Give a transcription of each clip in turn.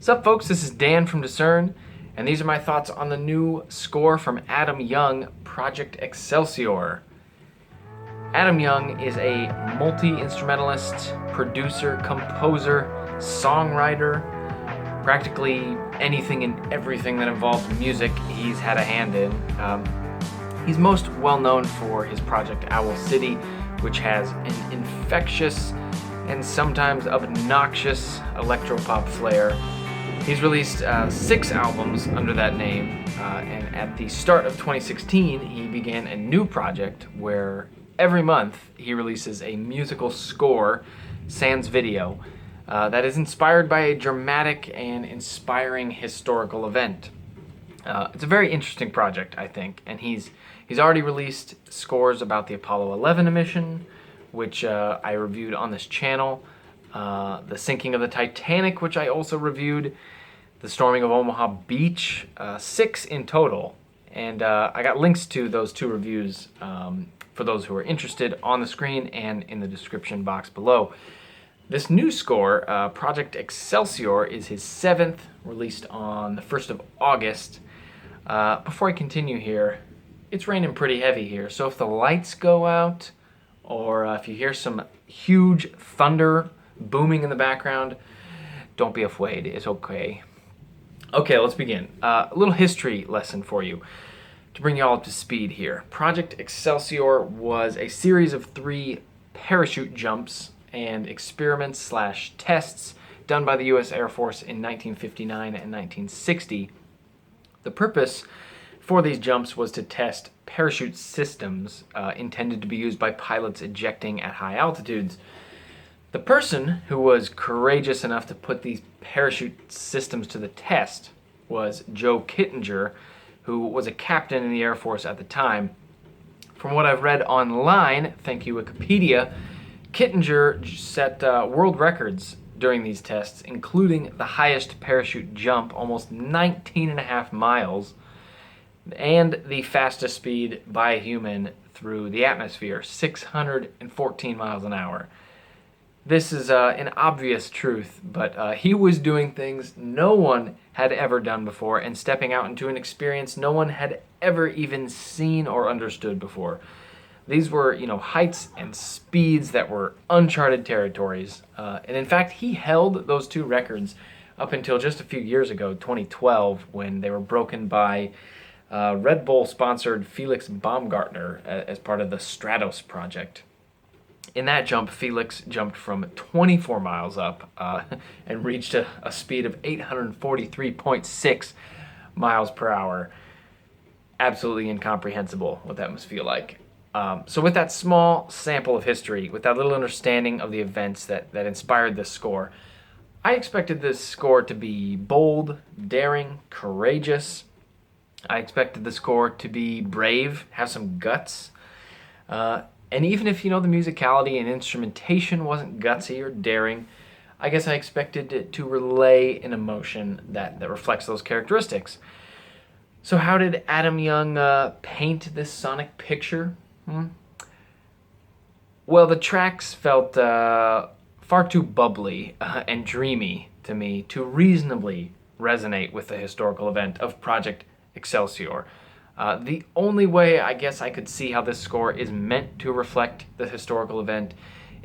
Sup folks, this is Dan from Discern, and these are my thoughts on the new score from Adam Young, Project Excelsior. Adam Young is a multi-instrumentalist, producer, composer, songwriter, practically anything and everything that involves music he's had a hand in. He's most well known for his project Owl City, which has an infectious and sometimes obnoxious electropop flair. He's released 6 albums under that name, and at the start of 2016, he began a new project where every month he releases a musical score, sans video, that is inspired by a dramatic and inspiring historical event. It's a very interesting project, I think, and he's already released scores about the Apollo 11 mission, which I reviewed on this channel, the sinking of the Titanic, which I also reviewed, the storming of Omaha Beach, 6 in total. And I got links to those 2 reviews for those who are interested on the screen and in the description box below. This new score, Project Excelsior, is his 7th, released on the 1st of August. Before I continue here, it's raining pretty heavy here, so if the lights go out, or if you hear some huge thunder booming in the background, don't be afraid, it's okay. Okay, let's begin. A little history lesson for you to bring you all up to speed here. Project Excelsior was a series of 3 parachute jumps and experiments/tests done by the U.S. Air Force in 1959 and 1960. The purpose for these jumps was to test parachute systems intended to be used by pilots ejecting at high altitudes. The person who was courageous enough to put these parachute systems to the test was Joe Kittinger, who was a captain in the Air Force at the time. From what I've read online, thank you Wikipedia, Kittinger set world records during these tests, including the highest parachute jump, almost 19.5 miles, and the fastest speed by a human through the atmosphere, 614 miles an hour. This is an obvious truth, but he was doing things no one had ever done before and stepping out into an experience no one had ever even seen or understood before. These were, heights and speeds that were uncharted territories. And in fact, he held those 2 records up until just a few years ago, 2012, when they were broken by Red Bull-sponsored Felix Baumgartner as part of the Stratos project. In that jump, Felix jumped from 24 miles up and reached a speed of 843.6 miles per hour. Absolutely incomprehensible what that must feel like. So with that small sample of history, with that little understanding of the events that inspired this score, I expected this score to be bold, daring, courageous. I expected the score to be brave, have some guts. And even if, the musicality and instrumentation wasn't gutsy or daring, I guess I expected it to relay an emotion that reflects those characteristics. So how did Adam Young paint this sonic picture? Well, the tracks felt far too bubbly and dreamy to me to reasonably resonate with the historical event of Project Excelsior. The only way I guess I could see how this score is meant to reflect the historical event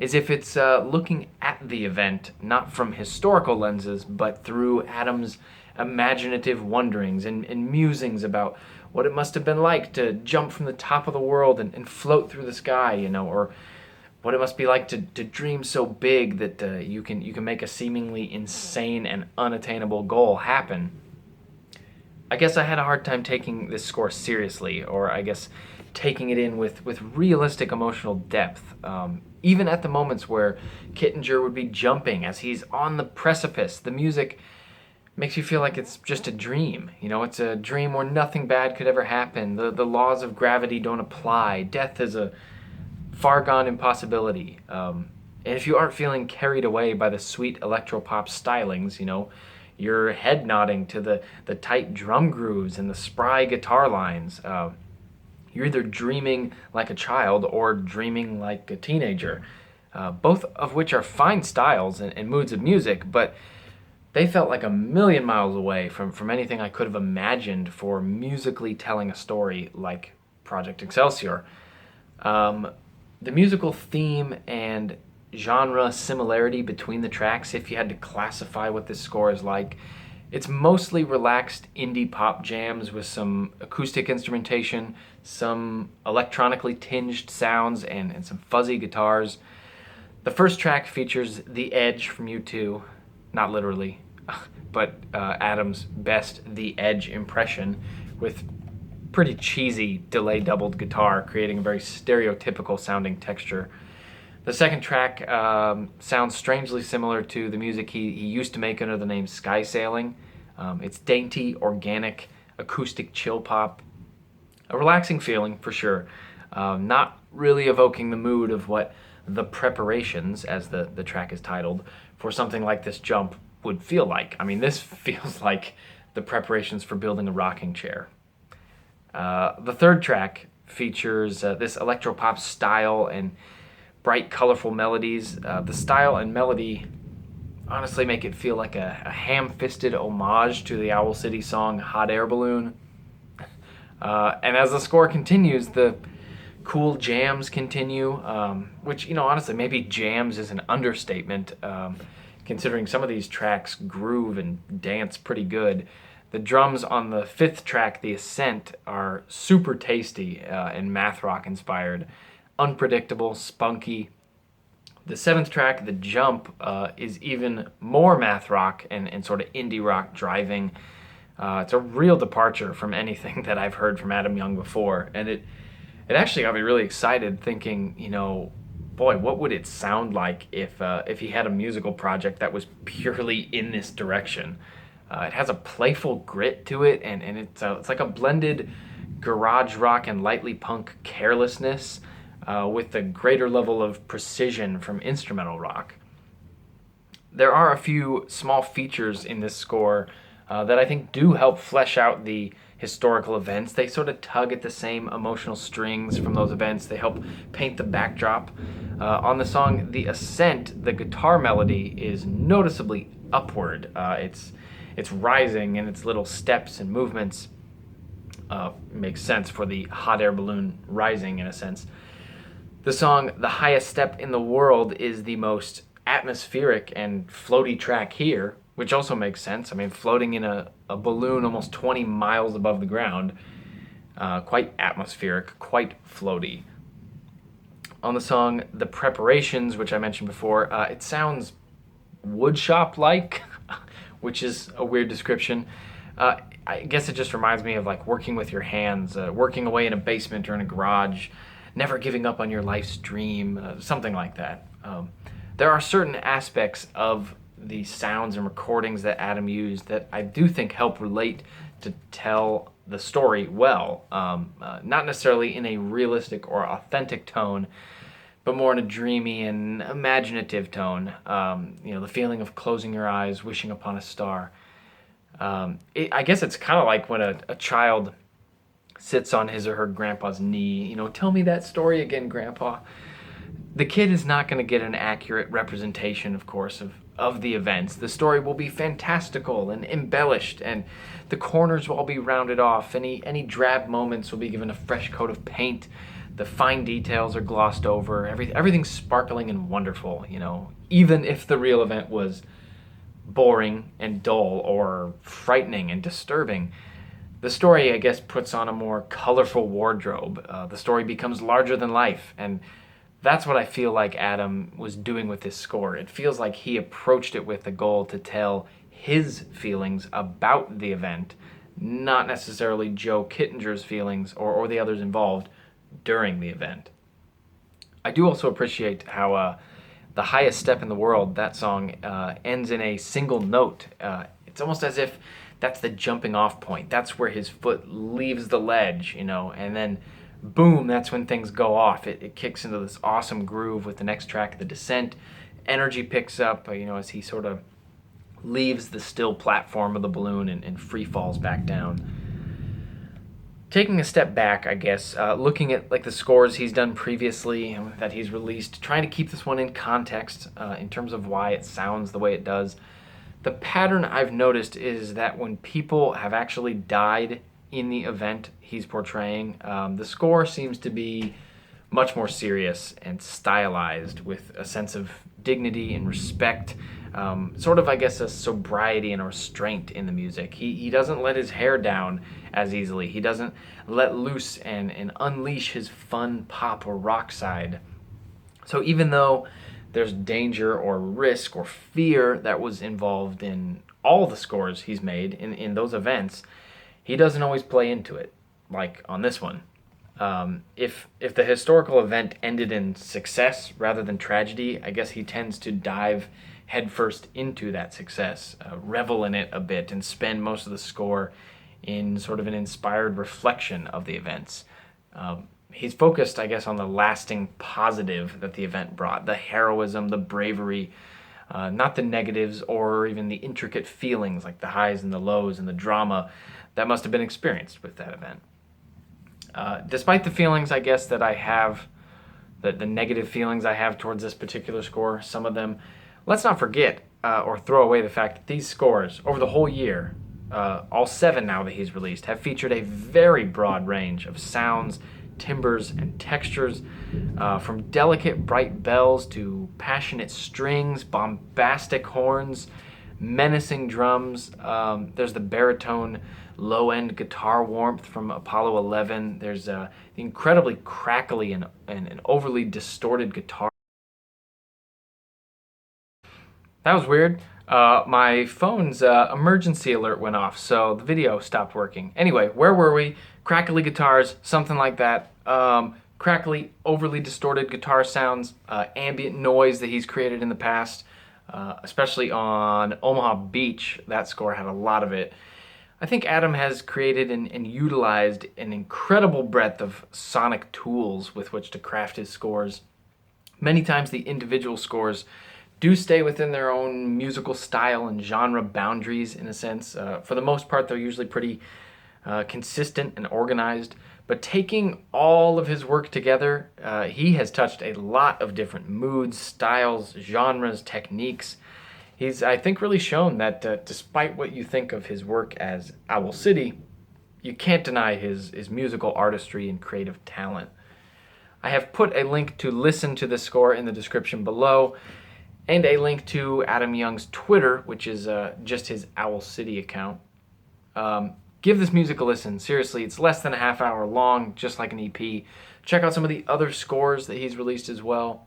is if it's looking at the event, not from historical lenses, but through Adam's imaginative wonderings and musings about what it must have been like to jump from the top of the world and float through the sky, or what it must be like to dream so big that you can make a seemingly insane and unattainable goal happen. I guess I had a hard time taking this score seriously, or I guess taking it in with realistic emotional depth, even at the moments where Kittinger would be jumping as he's on the precipice. The music makes you feel like it's just a dream. It's a dream where nothing bad could ever happen. The laws of gravity don't apply. Death is a far gone impossibility. And if you aren't feeling carried away by the sweet electropop stylings, your head nodding to the tight drum grooves and the spry guitar lines, you're either dreaming like a child or dreaming like a teenager, both of which are fine styles and moods of music, but they felt like a million miles away from anything I could have imagined for musically telling a story like Project Excelsior. Um, the musical theme and genre similarity between the tracks, if you had to classify what this score is like, it's mostly relaxed indie pop jams with some acoustic instrumentation, some electronically tinged sounds, and some fuzzy guitars. The first track features The Edge from U2, not literally, but Adam's best The Edge impression with pretty cheesy delay doubled guitar, creating a very stereotypical sounding texture. The second track sounds strangely similar to the music he used to make under the name Sky Sailing. It's dainty, organic, acoustic chill pop. A relaxing feeling, for sure. Not really evoking the mood of what The Preparations, as the track is titled, for something like this jump would feel like. I mean, this feels like the preparations for building a rocking chair. The third track features this electropop style and bright, colorful melodies. The style and melody honestly make it feel like a ham-fisted homage to the Owl City song Hot Air Balloon. And as the score continues, the cool jams continue, which, honestly, maybe jams is an understatement, considering some of these tracks groove and dance pretty good. The drums on the fifth track, The Ascent, are super tasty and math rock inspired, unpredictable, spunky. The seventh track, The Jump, is even more math rock and sort of indie rock driving. It's a real departure from anything that I've heard from Adam Young before, and it actually got me really excited, thinking, boy, what would it sound like if he had a musical project that was purely in this direction? It has a playful grit to it, and it's like a blended garage rock and lightly punk carelessness with a greater level of precision from instrumental rock. There are a few small features in this score that I think do help flesh out the historical events. They sort of tug at the same emotional strings from those events. They help paint the backdrop. On the song The Ascent, the guitar melody is noticeably upward. It's rising in its little steps and movements. Makes sense for the hot air balloon rising in a sense. The song The Highest Step in the World is the most atmospheric and floaty track here, which also makes sense. I mean, floating in a balloon almost 20 miles above the ground, quite atmospheric, quite floaty. On the song The Preparations, which I mentioned before, it sounds woodshop-like, which is a weird description. I guess it just reminds me of like working with your hands, working away in a basement or in a garage, never giving up on your life's dream, something like that. There are certain aspects of the sounds and recordings that Adam used that I do think help relate to tell the story well. Not necessarily in a realistic or authentic tone, but more in a dreamy and imaginative tone. The feeling of closing your eyes, wishing upon a star. I guess it's kind of like when a child sits on his or her grandpa's knee. Tell me that story again, Grandpa. The kid is not going to get an accurate representation, of course, of the events. The story will be fantastical and embellished, and the corners will all be rounded off. Any drab moments will be given a fresh coat of paint. The fine details are glossed over. Everything's sparkling and wonderful, even if the real event was boring and dull or frightening and disturbing. The story, I guess, puts on a more colorful wardrobe. The story becomes larger than life, and that's what I feel like Adam was doing with this score. It feels like he approached it with the goal to tell his feelings about the event, not necessarily Joe Kittinger's feelings or the others involved during the event. I do also appreciate how The Highest Step in the World, that song, ends in a single note. It's almost as if that's the jumping off point. That's where his foot leaves the ledge, and then boom, that's when things go off. It kicks into this awesome groove with the next track, The Descent. Energy picks up, as he sort of leaves the still platform of the balloon and free falls back down. Taking a step back, I guess, looking at like the scores he's done previously that he's released, trying to keep this one in context in terms of why it sounds the way it does. The pattern I've noticed is that when people have actually died in the event he's portraying, the score seems to be much more serious and stylized with a sense of dignity and respect, sort of, I guess, a sobriety and a restraint in the music. He doesn't let his hair down as easily. He doesn't let loose and unleash his fun pop or rock side. So even though there's danger or risk or fear that was involved in all the scores he's made in those events, he doesn't always play into it, like on this one. If the historical event ended in success rather than tragedy, I guess he tends to dive headfirst into that success, revel in it a bit, and spend most of the score in sort of an inspired reflection of the events. He's focused, I guess, on the lasting positive that the event brought, the heroism, the bravery, not the negatives or even the intricate feelings like the highs and the lows and the drama that must have been experienced with that event. Despite the feelings, I guess, that I have, the negative feelings I have towards this particular score, some of them, let's not forget or throw away the fact that these scores over the whole year, all 7 now that he's released, have featured a very broad range of sounds, timbres, and textures, from delicate bright bells to passionate strings, bombastic horns, menacing drums. There's the baritone low-end guitar warmth from Apollo 11. There's the incredibly crackly and overly distorted guitar. That was weird. My phone's emergency alert went off, so the video stopped working. Anyway, where were we? Crackly guitars, something like that. Crackly, overly distorted guitar sounds, ambient noise that he's created in the past, especially on Omaha Beach. That score had a lot of it. I think Adam has created and utilized an incredible breadth of sonic tools with which to craft his scores. Many times the individual scores do stay within their own musical style and genre boundaries in a sense. For the most part, they're usually pretty consistent and organized. But taking all of his work together, he has touched a lot of different moods, styles, genres, techniques. He's, I think, really shown that despite what you think of his work as Owl City, you can't deny his musical artistry and creative talent. I have put a link to listen to the score in the description below, and a link to Adam Young's Twitter, which is just his Owl City account. Give this music a listen. Seriously, it's less than a half hour long, just like an EP. Check out some of the other scores that he's released as well.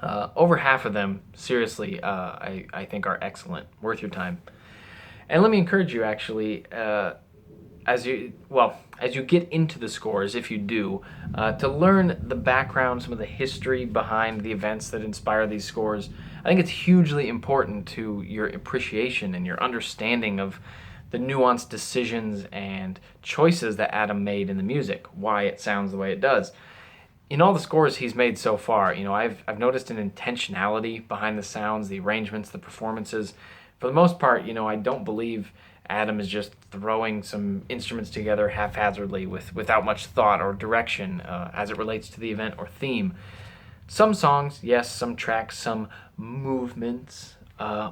Over half of them, seriously, I think are excellent, worth your time. And let me encourage you, actually, as you get into the scores, if you do, to learn the background, some of the history behind the events that inspire these scores. I think it's hugely important to your appreciation and your understanding of the nuanced decisions and choices that Adam made in the music, why it sounds the way it does. In all the scores he's made so far, I've noticed an intentionality behind the sounds, the arrangements, the performances. For the most part, I don't believe Adam is just throwing some instruments together haphazardly without much thought or direction as it relates to the event or theme. Some songs, yes, some tracks, some movements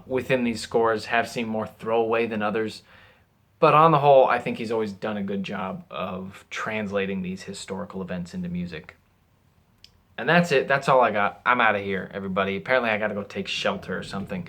within these scores have seemed more throwaway than others. But on the whole, I think he's always done a good job of translating these historical events into music. And that's it. That's all I got. I'm out of here, everybody. Apparently I got to go take shelter or something.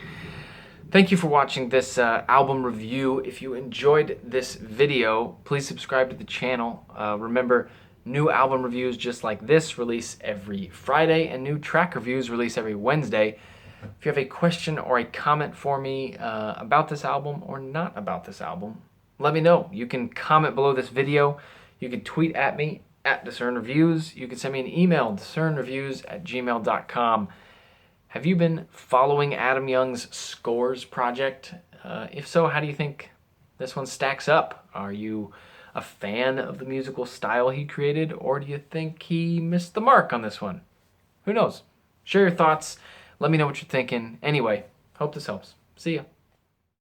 Thank you for watching this album review. If you enjoyed this video, please subscribe to the channel. Remember, new album reviews just like this release every Friday, and new track reviews release every Wednesday. If you have a question or a comment for me about this album or not about this album, let me know. You can comment below this video. You can tweet at me at discernreviews. You can send me an email, discernreviews@gmail.com. Have you been following Adam Young's Scores project? If so, how do you think this one stacks up? Are you a fan of the musical style he created, or do you think he missed the mark on this one? Who knows? Share your thoughts. Let me know what you're thinking. Anyway, hope this helps. See ya.